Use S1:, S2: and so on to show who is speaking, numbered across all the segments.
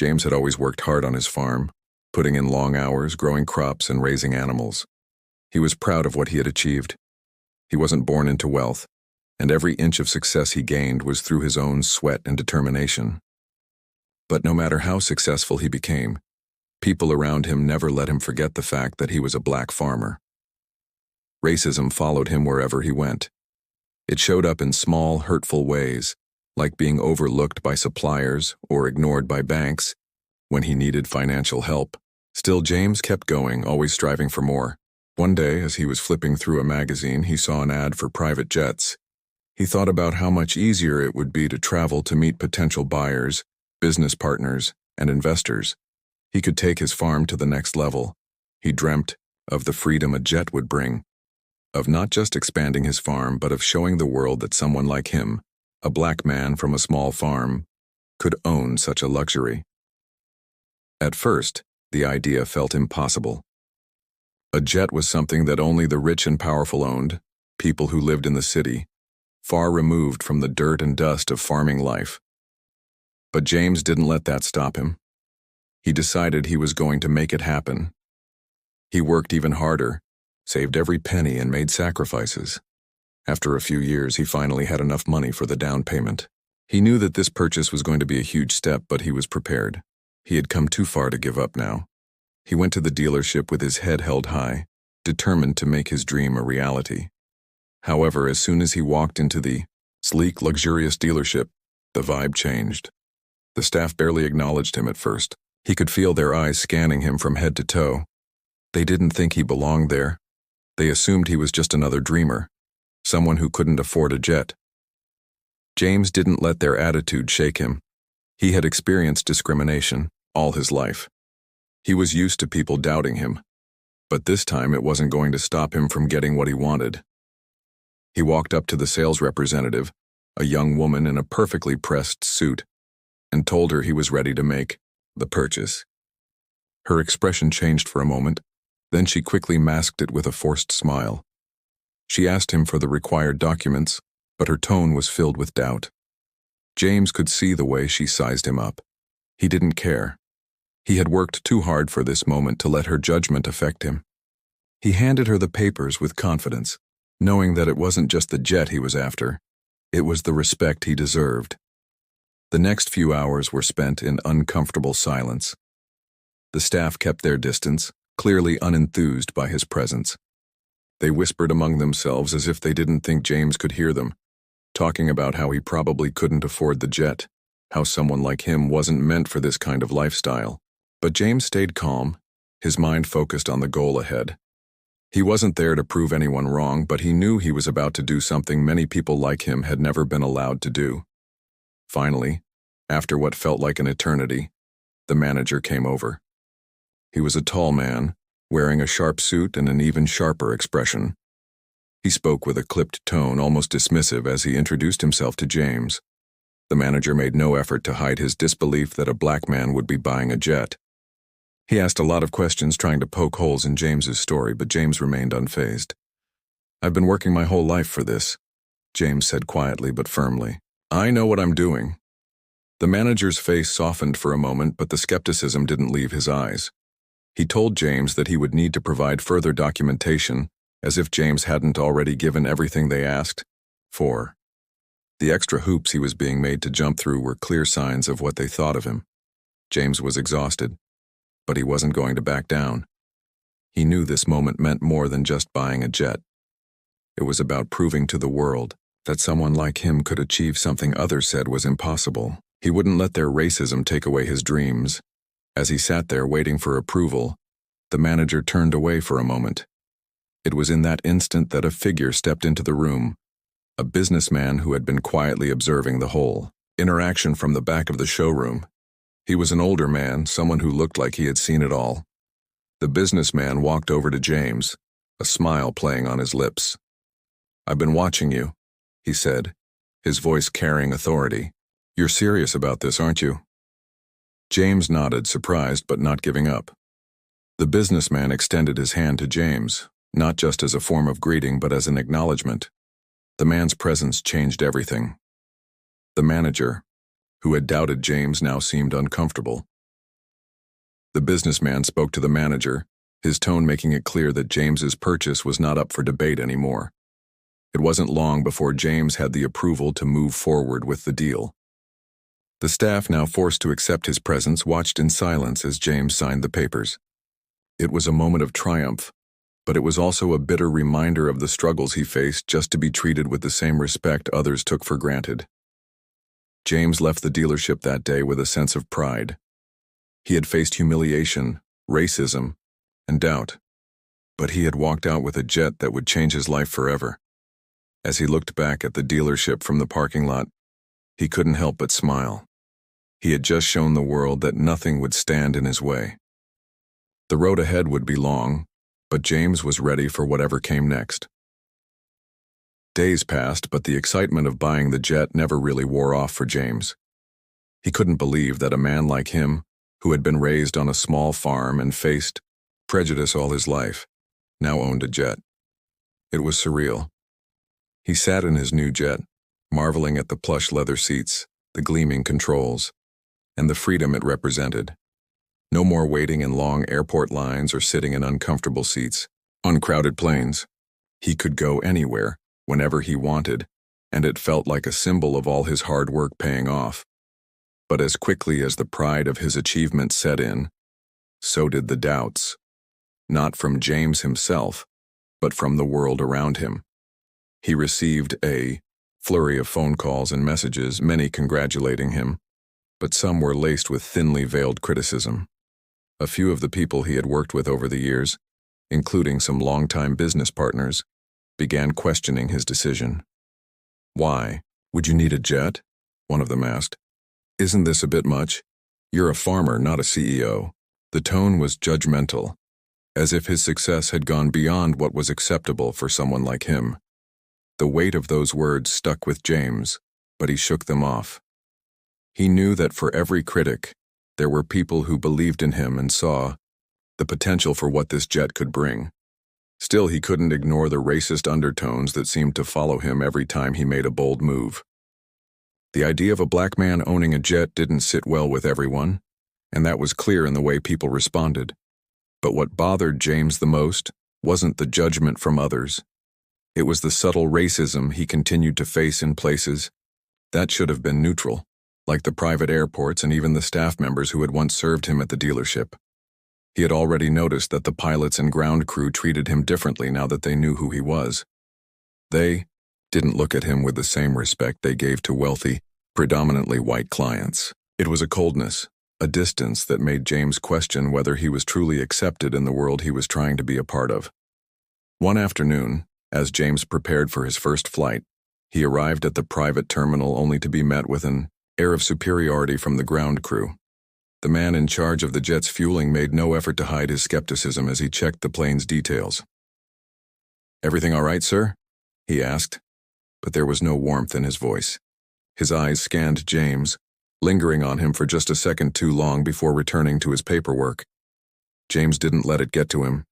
S1: James had always worked hard on his farm, putting in long hours, growing crops, and raising animals. He was proud of what he had achieved. He wasn't born into wealth, and every inch of success he gained was through his own sweat and determination. But no matter how successful he became, people around him never let him forget the fact that he was a black farmer. Racism followed him wherever he went. It showed up in small, hurtful ways, like being overlooked by suppliers or ignored by banks when he needed financial help. Still, James kept going, always striving for more. One day, as he was flipping through a magazine, he saw an ad for private jets. He thought about how much easier it would be to travel to meet potential buyers, business partners, and investors. He could take his farm to the next level. He dreamt of the freedom a jet would bring, of not just expanding his farm, but of showing the world that someone like him, a black man from a small farm, could own such a luxury. At first, the idea felt impossible. A jet was something that only the rich and powerful owned, people who lived in the city, far removed from the dirt and dust of farming life. But James didn't let that stop him. He decided he was going to make it happen. He worked even harder, saved every penny, and made sacrifices. After a few years, he finally had enough money for the down payment. He knew that this purchase was going to be a huge step, but he was prepared. He had come too far to give up now. He went to the dealership with his head held high, determined to make his dream a reality. However, as soon as he walked into the sleek, luxurious dealership, the vibe changed. The staff barely acknowledged him at first. He could feel their eyes scanning him from head to toe. They didn't think he belonged there. They assumed he was just another dreamer, someone who couldn't afford a jet. James didn't let their attitude shake him. He had experienced discrimination all his life. He was used to people doubting him, but this time it wasn't going to stop him from getting what he wanted. He walked up to the sales representative, a young woman in a perfectly pressed suit, and told her he was ready to make the purchase. Her expression changed for a moment, then she quickly masked it with a forced smile. She asked him for the required documents, but her tone was filled with doubt. James could see the way she sized him up. He didn't care. He had worked too hard for this moment to let her judgment affect him. He handed her the papers with confidence, knowing that it wasn't just the jet he was after. It was the respect he deserved. The next few hours were spent in uncomfortable silence. The staff kept their distance, clearly unenthused by his presence. They whispered among themselves as if they didn't think James could hear them, talking about how he probably couldn't afford the jet, how someone like him wasn't meant for this kind of lifestyle. But James stayed calm, his mind focused on the goal ahead. He wasn't there to prove anyone wrong, but he knew he was about to do something many people like him had never been allowed to do. Finally, after what felt like an eternity, the manager came over. He was a tall man, wearing a sharp suit and an even sharper expression. He spoke with a clipped tone, almost dismissive, as he introduced himself to James. The manager made no effort to hide his disbelief that a black man would be buying a jet. He asked a lot of questions, trying to poke holes in James's story, but James remained unfazed. "I've been working my whole life for this," James said quietly but firmly. "I know what I'm doing." The manager's face softened for a moment, but the skepticism didn't leave his eyes. He told James that he would need to provide further documentation, as if James hadn't already given everything they asked for. The extra hoops he was being made to jump through were clear signs of what they thought of him. James was exhausted, but he wasn't going to back down. He knew this moment meant more than just buying a jet. It was about proving to the world that someone like him could achieve something others said was impossible. He wouldn't let their racism take away his dreams. As he sat there waiting for approval, the manager turned away for a moment. It was in that instant that a figure stepped into the room, a businessman who had been quietly observing the whole interaction from the back of the showroom. He was an older man, someone who looked like he had seen it all. The businessman walked over to James, a smile playing on his lips. "I've been watching you," he said, his voice carrying authority. "You're serious about this, aren't you?" James nodded, surprised but not giving up. The businessman extended his hand to James, not just as a form of greeting but as an acknowledgement. The man's presence changed everything. The manager, who had doubted James, now seemed uncomfortable. The businessman spoke to the manager, his tone making it clear that James's purchase was not up for debate anymore. It wasn't long before James had the approval to move forward with the deal. The staff, now forced to accept his presence, watched in silence as James signed the papers. It was a moment of triumph, but it was also a bitter reminder of the struggles he faced just to be treated with the same respect others took for granted. James left the dealership that day with a sense of pride. He had faced humiliation, racism, and doubt, but he had walked out with a jet that would change his life forever. As he looked back at the dealership from the parking lot, he couldn't help but smile. He had just shown the world that nothing would stand in his way. The road ahead would be long, but James was ready for whatever came next. Days passed, but the excitement of buying the jet never really wore off for James. He couldn't believe that a man like him, who had been raised on a small farm and faced prejudice all his life, now owned a jet. It was surreal. He sat in his new jet, marveling at the plush leather seats, the gleaming controls, and the freedom it represented. No more waiting in long airport lines or sitting in uncomfortable seats on crowded planes. He could go anywhere, whenever he wanted, and it felt like a symbol of all his hard work paying off. But as quickly as the pride of his achievement set in, so did the doubts. Not from James himself, but from the world around him. He received a flurry of phone calls and messages, many congratulating him, but some were laced with thinly veiled criticism. A few of the people he had worked with over the years, including some longtime business partners, began questioning his decision. "Why? Would you need a jet?" one of them asked. "Isn't this a bit much? You're a farmer, not a CEO." The tone was judgmental, as if his success had gone beyond what was acceptable for someone like him. The weight of those words stuck with James, but he shook them off. He knew that for every critic, there were people who believed in him and saw the potential for what this jet could bring. Still, he couldn't ignore the racist undertones that seemed to follow him every time he made a bold move. The idea of a black man owning a jet didn't sit well with everyone, and that was clear in the way people responded. But what bothered James the most wasn't the judgment from others. It was the subtle racism he continued to face in places that should have been neutral, like the private airports and even the staff members who had once served him at the dealership. He had already noticed that the pilots and ground crew treated him differently now that they knew who he was. They didn't look at him with the same respect they gave to wealthy, predominantly white clients. It was a coldness, a distance that made James question whether he was truly accepted in the world he was trying to be a part of. One afternoon, as James prepared for his first flight, he arrived at the private terminal only to be met with an air of superiority from the ground crew. The man in charge of the jet's fueling made no effort to hide his skepticism as he checked the plane's details. "Everything all right, sir?" he asked, but there was no warmth in his voice. His eyes scanned James, lingering on him for just a second too long before returning to his paperwork. James didn't let it get to him.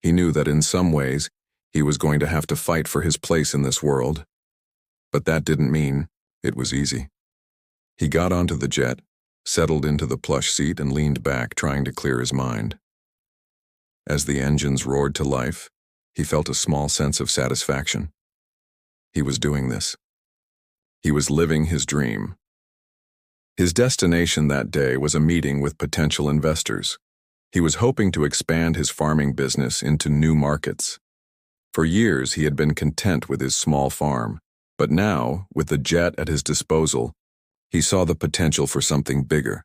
S1: He knew that in some ways, he was going to have to fight for his place in this world. But that didn't mean it was easy. He got onto the jet, settled into the plush seat, and leaned back, trying to clear his mind. As the engines roared to life, he felt a small sense of satisfaction. He was doing this. He was living his dream. His destination that day was a meeting with potential investors. He was hoping to expand his farming business into new markets. For years, he had been content with his small farm, but now, with the jet at his disposal, he saw the potential for something bigger.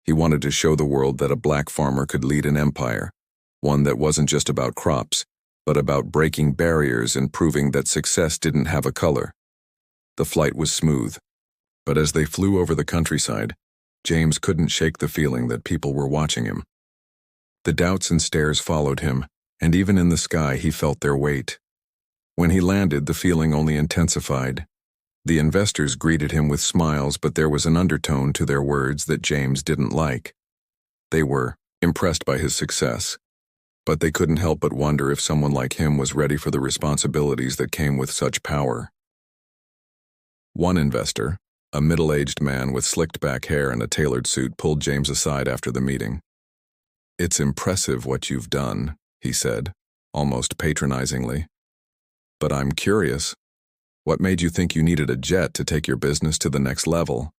S1: He wanted to show the world that a black farmer could lead an empire, one that wasn't just about crops, but about breaking barriers and proving that success didn't have a color. The flight was smooth, but as they flew over the countryside, James couldn't shake the feeling that people were watching him. The doubts and stares followed him, and even in the sky he felt their weight. When he landed, the feeling only intensified. The investors greeted him with smiles, but there was an undertone to their words that James didn't like. They were impressed by his success, but they couldn't help but wonder if someone like him was ready for the responsibilities that came with such power. One investor, a middle-aged man with slicked back hair and a tailored suit, pulled James aside after the meeting. "It's impressive what you've done," he said, almost patronizingly. "But I'm curious, what made you think you needed a jet to take your business to the next level?"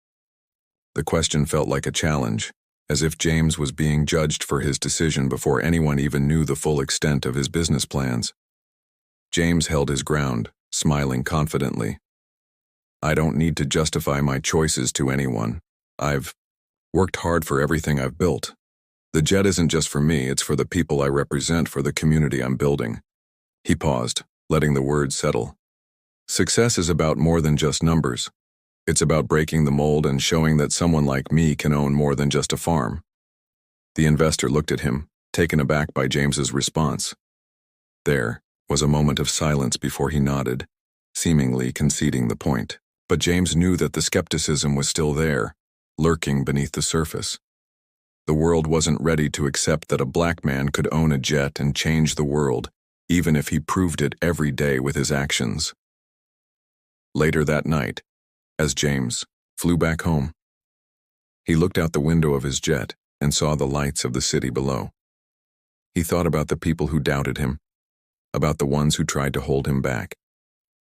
S1: The question felt like a challenge, as if James was being judged for his decision before anyone even knew the full extent of his business plans. James held his ground, smiling confidently. "I don't need to justify my choices to anyone. I've worked hard for everything I've built. The jet isn't just for me, it's for the people I represent, for the community I'm building." He paused, letting the words settle. "Success is about more than just numbers. It's about breaking the mold and showing that someone like me can own more than just a farm." The investor looked at him, taken aback by James's response. There was a moment of silence before he nodded, seemingly conceding the point. But James knew that the skepticism was still there, lurking beneath the surface. The world wasn't ready to accept that a black man could own a jet and change the world, even if he proved it every day with his actions. Later that night, as James flew back home, he looked out the window of his jet and saw the lights of the city below. He thought about the people who doubted him, about the ones who tried to hold him back.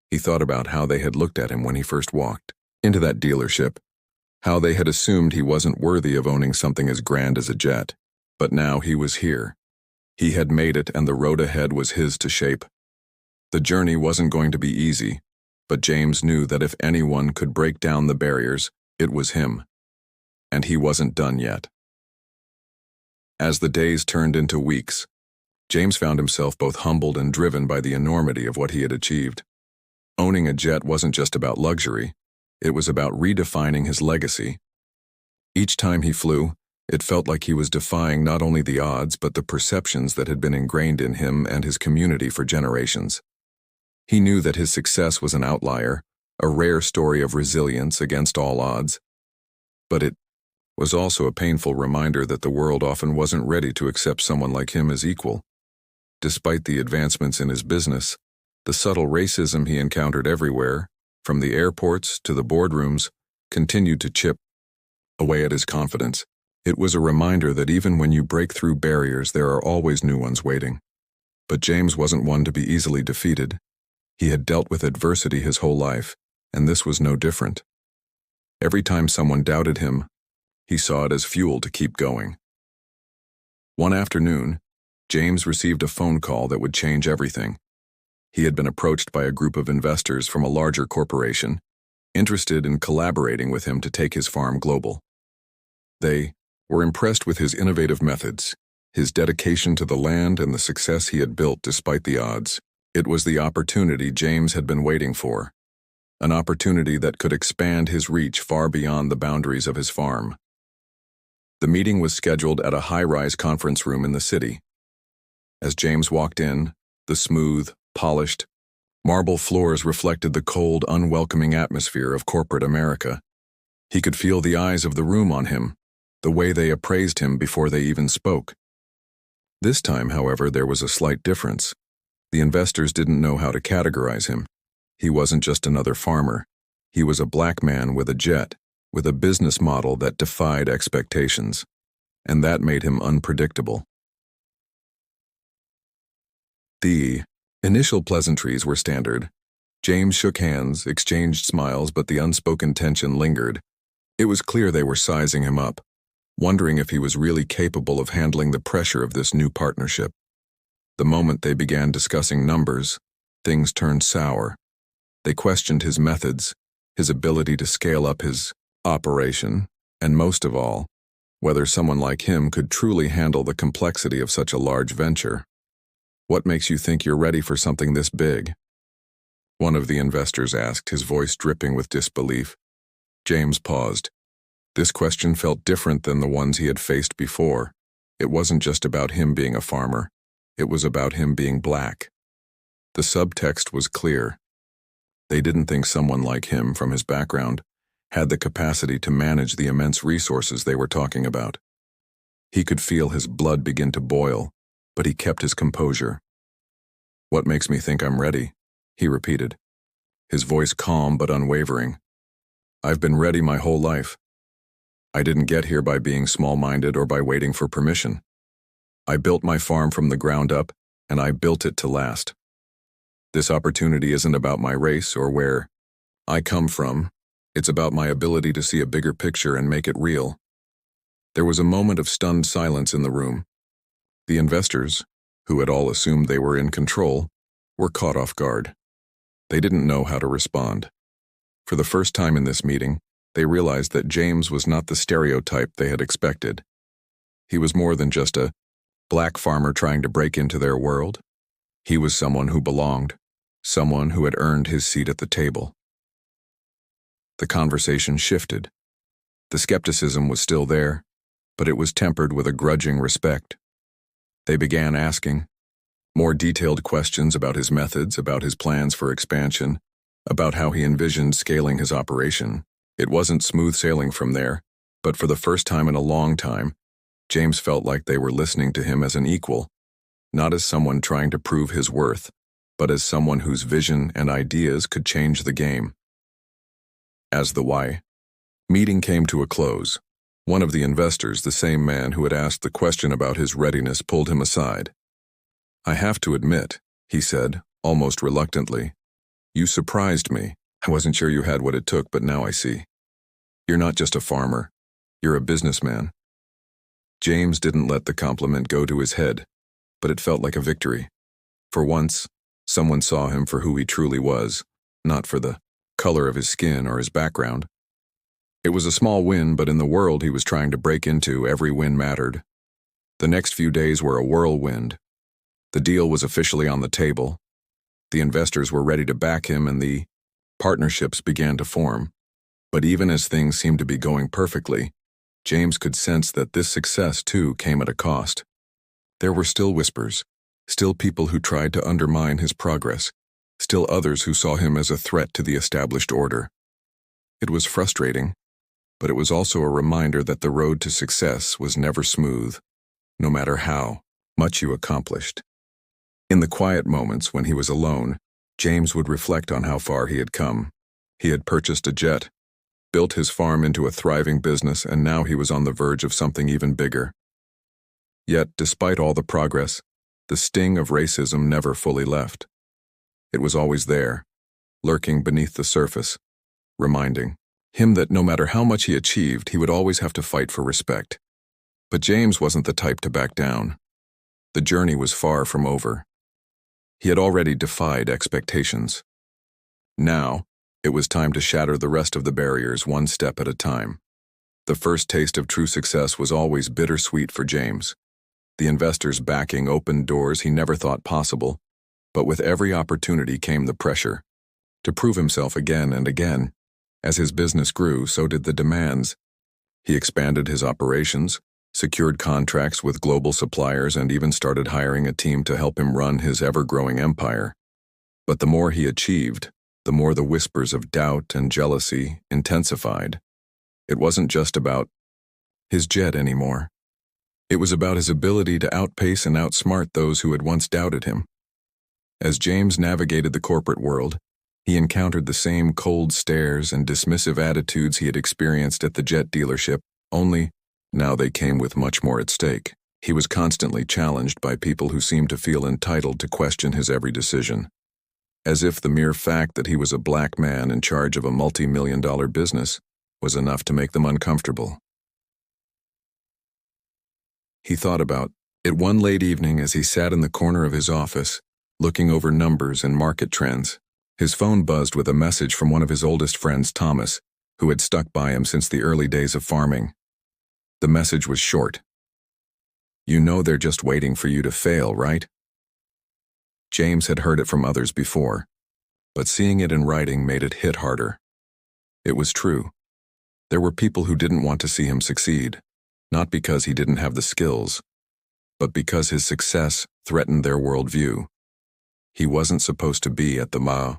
S1: He thought about how they had looked at him when he first walked into that dealership, how they had assumed he wasn't worthy of owning something as grand as a jet. But now he was here. He had made it, and the road ahead was his to shape. The journey wasn't going to be easy, but James knew that if anyone could break down the barriers, it was him. And he wasn't done yet. As the days turned into weeks, James found himself both humbled and driven by the enormity of what he had achieved. Owning a jet wasn't just about luxury, it was about redefining his legacy. Each time he flew, it felt like he was defying not only the odds but the perceptions that had been ingrained in him and his community for generations. He knew that his success was an outlier, a rare story of resilience against all odds. But it was also a painful reminder that the world often wasn't ready to accept someone like him as equal. Despite the advancements in his business, the subtle racism he encountered everywhere, from the airports to the boardrooms, continued to chip away at his confidence. It was a reminder that even when you break through barriers, there are always new ones waiting. But James wasn't one to be easily defeated. He had dealt with adversity his whole life, and this was no different. Every time someone doubted him, he saw it as fuel to keep going. One afternoon, James received a phone call that would change everything. He had been approached by a group of investors from a larger corporation, interested in collaborating with him to take his farm global. They were impressed with his innovative methods, his dedication to the land, and the success he had built despite the odds. It was the opportunity James had been waiting for, an opportunity that could expand his reach far beyond the boundaries of his farm. The meeting was scheduled at a high-rise conference room in the city. As James walked in, the smooth, polished, marble floors reflected the cold, unwelcoming atmosphere of corporate America. He could feel the eyes of the room on him, the way they appraised him before they even spoke. This time, however, there was a slight difference. The investors didn't know how to categorize him. He wasn't just another farmer. He was a black man with a jet, with a business model that defied expectations, and that made him unpredictable. The initial pleasantries were standard. James shook hands, exchanged smiles, but the unspoken tension lingered. It was clear they were sizing him up, wondering if he was really capable of handling the pressure of this new partnership. The moment they began discussing numbers, things turned sour. They questioned his methods, his ability to scale up his operation, and most of all, whether someone like him could truly handle the complexity of such a large venture. "What makes you think you're ready for something this big?" one of the investors asked, his voice dripping with disbelief. James paused. This question felt different than the ones he had faced before. It wasn't just about him being a farmer. It was about him being black. The subtext was clear. They didn't think someone like him, from his background, had the capacity to manage the immense resources they were talking about. He could feel his blood begin to boil, but he kept his composure. "What makes me think I'm ready?" he repeated, his voice calm but unwavering. "I've been ready my whole life. I didn't get here by being small-minded or by waiting for permission. I built my farm from the ground up, and I built it to last. This opportunity isn't about my race or where I come from. It's about my ability to see a bigger picture and make it real. There was a moment of stunned silence in the room. The investors, who had all assumed they were in control, were caught off guard. They didn't know how to respond. For the first time in this meeting, they realized that James was not the stereotype they had expected. He was more than just a black farmer trying to break into their world. He was someone who belonged, someone who had earned his seat at the table. The conversation shifted. The skepticism was still there, but it was tempered with a grudging respect. They began asking more detailed questions about his methods, about his plans for expansion, about how he envisioned scaling his operation. It wasn't smooth sailing from there, but for the first time in a long time, James felt like they were listening to him as an equal, not as someone trying to prove his worth, but as someone whose vision and ideas could change the game. As the why meeting came to a close, one of the investors, the same man who had asked the question about his readiness, pulled him aside. "I have to admit," he said, almost reluctantly, "you surprised me. I wasn't sure you had what it took, but now I see. You're not just a farmer. You're a businessman." James didn't let the compliment go to his head, but it felt like a victory. For once, someone saw him for who he truly was, not for the color of his skin or his background. It was a small win, but in the world he was trying to break into, every win mattered. The next few days were a whirlwind. The deal was officially on the table. The investors were ready to back him, and the partnerships began to form. But even as things seemed to be going perfectly, James could sense that this success, too, came at a cost. There were still whispers, still people who tried to undermine his progress, still others who saw him as a threat to the established order. It was frustrating, but it was also a reminder that the road to success was never smooth, no matter how much you accomplished. In the quiet moments when he was alone, James would reflect on how far he had come. He had purchased a jet, built his farm into a thriving business, and now he was on the verge of something even bigger. Yet, despite all the progress, the sting of racism never fully left. It was always there, lurking beneath the surface, reminding him that no matter how much he achieved, he would always have to fight for respect. But James wasn't the type to back down. The journey was far from over. He had already defied expectations. Now, it was time to shatter the rest of the barriers one step at a time. The first taste of true success was always bittersweet for James. The investors' backing opened doors he never thought possible, but with every opportunity came the pressure to prove himself again and again. As his business grew, so did the demands. He expanded his operations, secured contracts with global suppliers, and even started hiring a team to help him run his ever-growing empire. But the more he achieved, the more the whispers of doubt and jealousy intensified. It wasn't just about his jet anymore. It was about his ability to outpace and outsmart those who had once doubted him. As James navigated the corporate world, he encountered the same cold stares and dismissive attitudes he had experienced at the jet dealership, only now they came with much more at stake. He was constantly challenged by people who seemed to feel entitled to question his every decision, as if the mere fact that he was a black man in charge of a multi-million-dollar business was enough to make them uncomfortable. He thought about it one late evening as he sat in the corner of his office, looking over numbers and market trends. His phone buzzed with a message from one of his oldest friends, Thomas, who had stuck by him since the early days of farming. The message was short. "You know they're just waiting for you to fail, right?" James had heard it from others before, but seeing it in writing made it hit harder. It was true. There were people who didn't want to see him succeed, not because he didn't have the skills, but because his success threatened their worldview. He wasn't supposed to be at the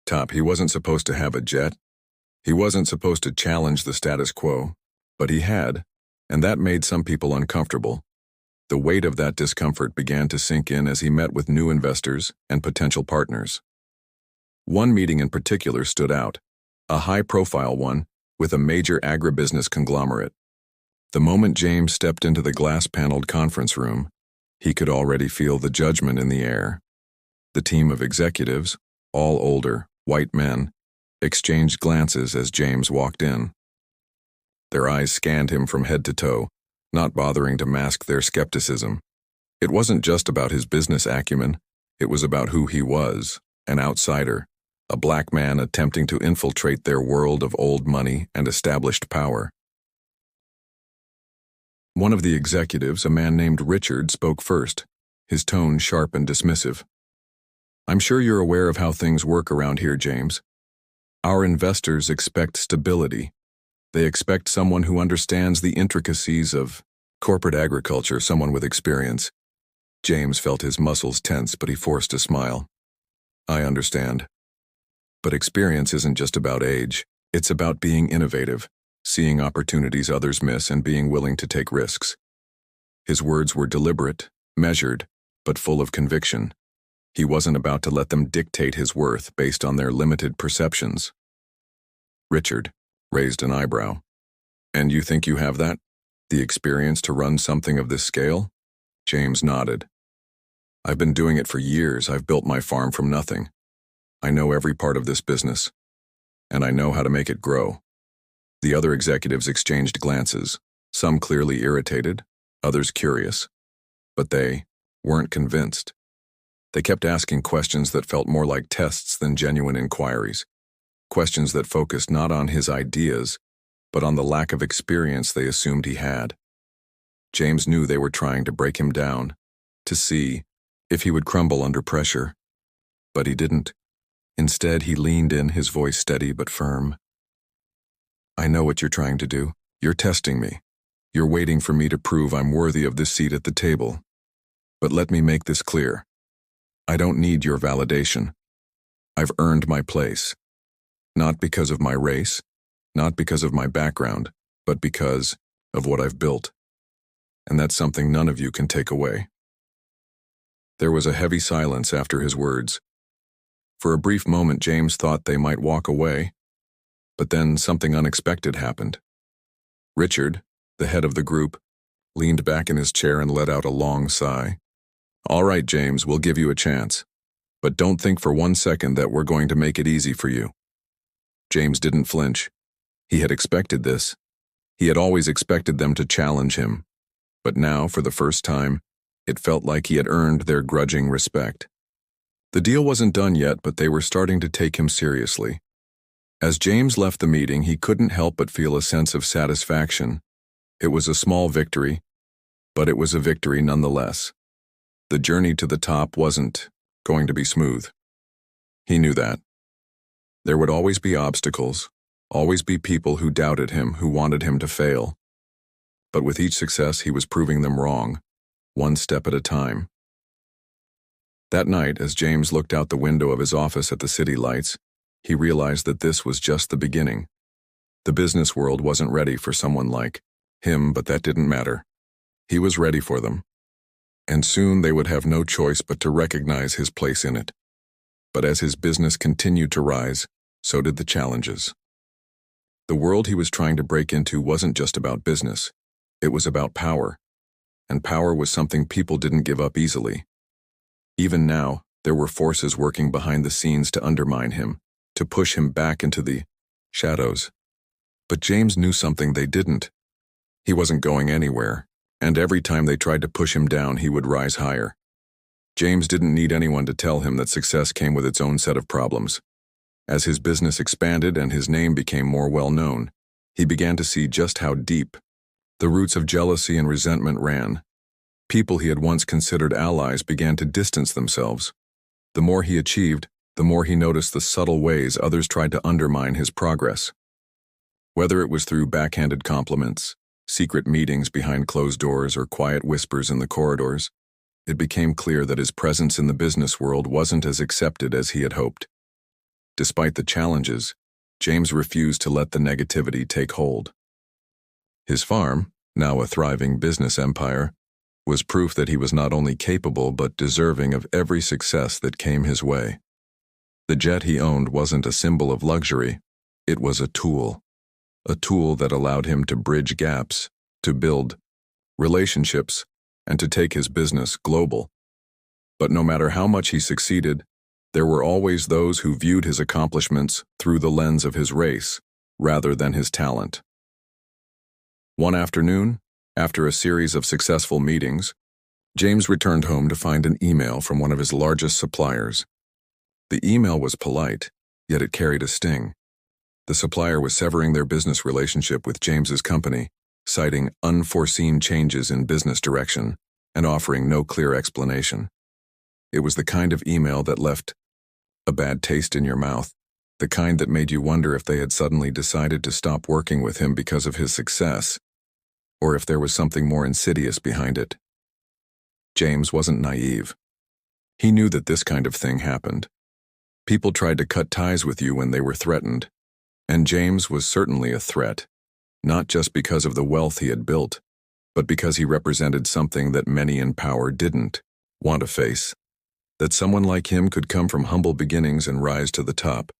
S1: top. He wasn't supposed to have a jet. He wasn't supposed to challenge the status quo, but he had, and that made some people uncomfortable. The weight of that discomfort began to sink in as he met with new investors and potential partners. One meeting in particular stood out, a high-profile one with a major agribusiness conglomerate. The moment James stepped into the glass-paneled conference room, He could already feel the judgment in the air. The team of executives, all older, white men, exchanged glances as James walked in. Their eyes scanned him from head to toe, not bothering to mask their skepticism. It wasn't just about his business acumen, it was about who he was, an outsider, a black man attempting to infiltrate their world of old money and established power. One of the executives, a man named Richard, spoke first, his tone sharp and dismissive. "I'm sure you're aware of how things work around here, James. Our investors expect stability. They expect someone who understands the intricacies of corporate agriculture, someone with experience." James felt his muscles tense, but he forced a smile. "I understand. But experience isn't just about age. It's about being innovative, seeing opportunities others miss, and being willing to take risks." His words were deliberate, measured, but full of conviction. He wasn't about to let them dictate his worth based on their limited perceptions. Richard raised an eyebrow. "And you think you have that? The experience to run something of this scale?" James nodded. "I've been doing it for years. I've built my farm from nothing. I know every part of this business, and I know how to make it grow." The other executives exchanged glances, some clearly irritated, others curious. But they weren't convinced. They kept asking questions that felt more like tests than genuine inquiries, questions that focused not on his ideas, but on the lack of experience they assumed he had. James knew they were trying to break him down, to see if he would crumble under pressure. But he didn't. Instead, he leaned in, his voice steady but firm. "I know what you're trying to do. You're testing me. You're waiting for me to prove I'm worthy of this seat at the table. But let me make this clear. I don't need your validation. I've earned my place. Not because of my race, not because of my background, but because of what I've built. And that's something none of you can take away." There was a heavy silence after his words. For a brief moment, James thought they might walk away, but then something unexpected happened. Richard, the head of the group, leaned back in his chair and let out a long sigh. "All right, James, we'll give you a chance. But don't think for one second that we're going to make it easy for you." James didn't flinch. He had expected this. He had always expected them to challenge him. But now, for the first time, it felt like he had earned their grudging respect. The deal wasn't done yet, but they were starting to take him seriously. As James left the meeting, he couldn't help but feel a sense of satisfaction. It was a small victory, but it was a victory nonetheless. The journey to the top wasn't going to be smooth. He knew that. There would always be obstacles, always be people who doubted him, who wanted him to fail. But with each success, he was proving them wrong, one step at a time. That night, as James looked out the window of his office at the city lights, he realized that this was just the beginning. The business world wasn't ready for someone like him, but that didn't matter. He was ready for them. And soon they would have no choice but to recognize his place in it. But as his business continued to rise, so did the challenges. The world he was trying to break into wasn't just about business. It was about power. And power was something people didn't give up easily. Even now, there were forces working behind the scenes to undermine him, to push him back into the shadows. But James knew something they didn't. He wasn't going anywhere, and every time they tried to push him down, he would rise higher. James didn't need anyone to tell him that success came with its own set of problems. As his business expanded and his name became more well-known, he began to see just how deep the roots of jealousy and resentment ran. People he had once considered allies began to distance themselves. The more he achieved, the more he noticed the subtle ways others tried to undermine his progress. Whether it was through backhanded compliments, secret meetings behind closed doors, or quiet whispers in the corridors, it became clear that his presence in the business world wasn't as accepted as he had hoped. Despite the challenges, James refused to let the negativity take hold. His farm, now a thriving business empire, was proof that he was not only capable but deserving of every success that came his way. The jet he owned wasn't a symbol of luxury, it was a tool that allowed him to bridge gaps, to build relationships, and to take his business global. But no matter how much he succeeded, there were always those who viewed his accomplishments through the lens of his race, rather than his talent. One afternoon, after a series of successful meetings, James returned home to find an email from one of his largest suppliers. The email was polite, yet it carried a sting. The supplier was severing their business relationship with James's company, citing unforeseen changes in business direction and offering no clear explanation. It was the kind of email that left a bad taste in your mouth, the kind that made you wonder if they had suddenly decided to stop working with him because of his success, or if there was something more insidious behind it. James wasn't naive. He knew that this kind of thing happened. People tried to cut ties with you when they were threatened, and James was certainly a threat, not just because of the wealth he had built, but because he represented something that many in power didn't want to face. That someone like him could come from humble beginnings and rise to the top.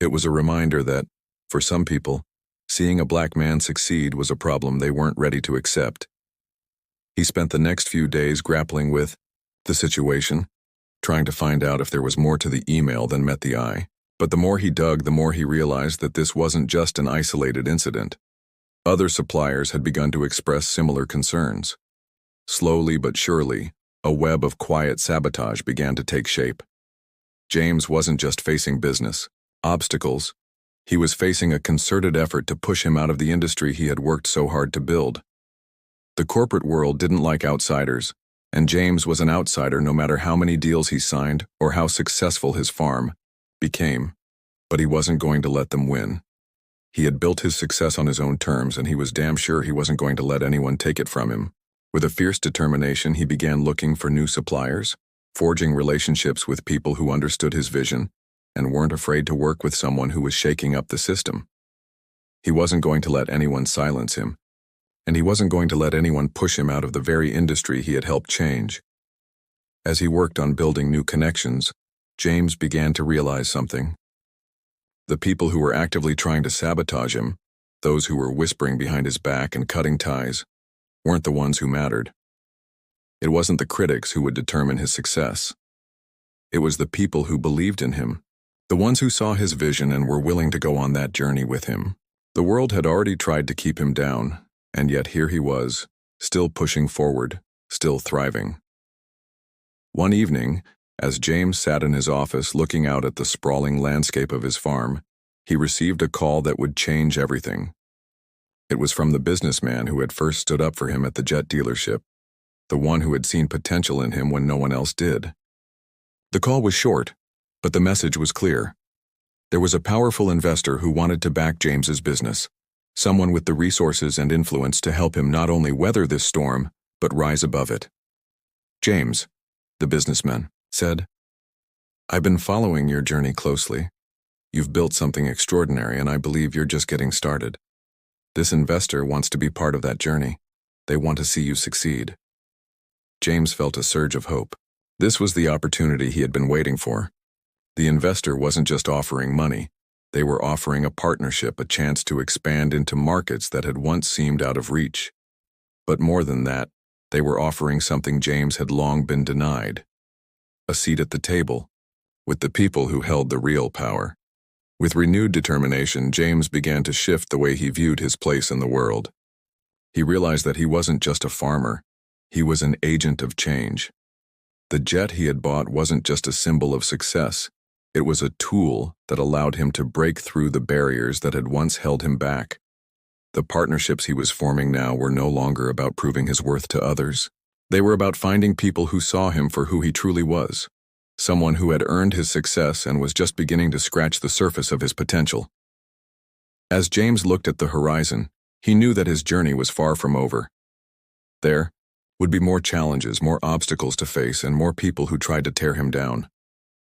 S1: It was a reminder that, for some people, seeing a black man succeed was a problem they weren't ready to accept. He spent the next few days grappling with the situation, trying to find out if there was more to the email than met the eye. But the more he dug, the more he realized that this wasn't just an isolated incident. Other suppliers had begun to express similar concerns. Slowly but surely, a web of quiet sabotage began to take shape. James wasn't just facing business obstacles. He was facing a concerted effort to push him out of the industry he had worked so hard to build. The corporate world didn't like outsiders, and James was an outsider no matter how many deals he signed or how successful his farm became. But he wasn't going to let them win. He had built his success on his own terms, and he was damn sure he wasn't going to let anyone take it from him. With a fierce determination, he began looking for new suppliers, forging relationships with people who understood his vision and weren't afraid to work with someone who was shaking up the system. He wasn't going to let anyone silence him, and he wasn't going to let anyone push him out of the very industry he had helped change. As he worked on building new connections, James began to realize something. The people who were actively trying to sabotage him, those who were whispering behind his back and cutting ties, weren't the ones who mattered. It wasn't the critics who would determine his success. It was the people who believed in him, the ones who saw his vision and were willing to go on that journey with him. The world had already tried to keep him down, and yet here he was, still pushing forward, still thriving. One evening, as James sat in his office looking out at the sprawling landscape of his farm, he received a call that would change everything. It was from the businessman who had first stood up for him at the jet dealership, the one who had seen potential in him when no one else did. The call was short, but the message was clear. There was a powerful investor who wanted to back James's business, someone with the resources and influence to help him not only weather this storm, but rise above it. James, the businessman, said, "I've been following your journey closely. You've built something extraordinary, and I believe you're just getting started. This investor wants to be part of that journey. They want to see you succeed." James felt a surge of hope. This was the opportunity he had been waiting for. The investor wasn't just offering money. They were offering a partnership, a chance to expand into markets that had once seemed out of reach. But more than that, they were offering something James had long been denied: a seat at the table, with the people who held the real power. With renewed determination, James began to shift the way he viewed his place in the world. He realized that he wasn't just a farmer, he was an agent of change. The jet he had bought wasn't just a symbol of success, it was a tool that allowed him to break through the barriers that had once held him back. The partnerships he was forming now were no longer about proving his worth to others. They were about finding people who saw him for who he truly was, someone who had earned his success and was just beginning to scratch the surface of his potential. As James looked at the horizon, he knew that his journey was far from over. There would be more challenges, more obstacles to face, and more people who tried to tear him down.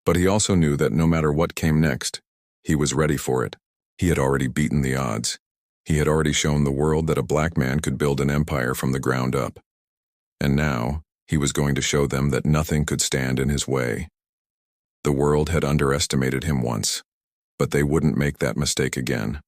S1: But he also knew that no matter what came next, he was ready for it. He had already beaten the odds. He had already shown the world that a black man could build an empire from the ground up. And now, he was going to show them that nothing could stand in his way. The world had underestimated him once, but they wouldn't make that mistake again.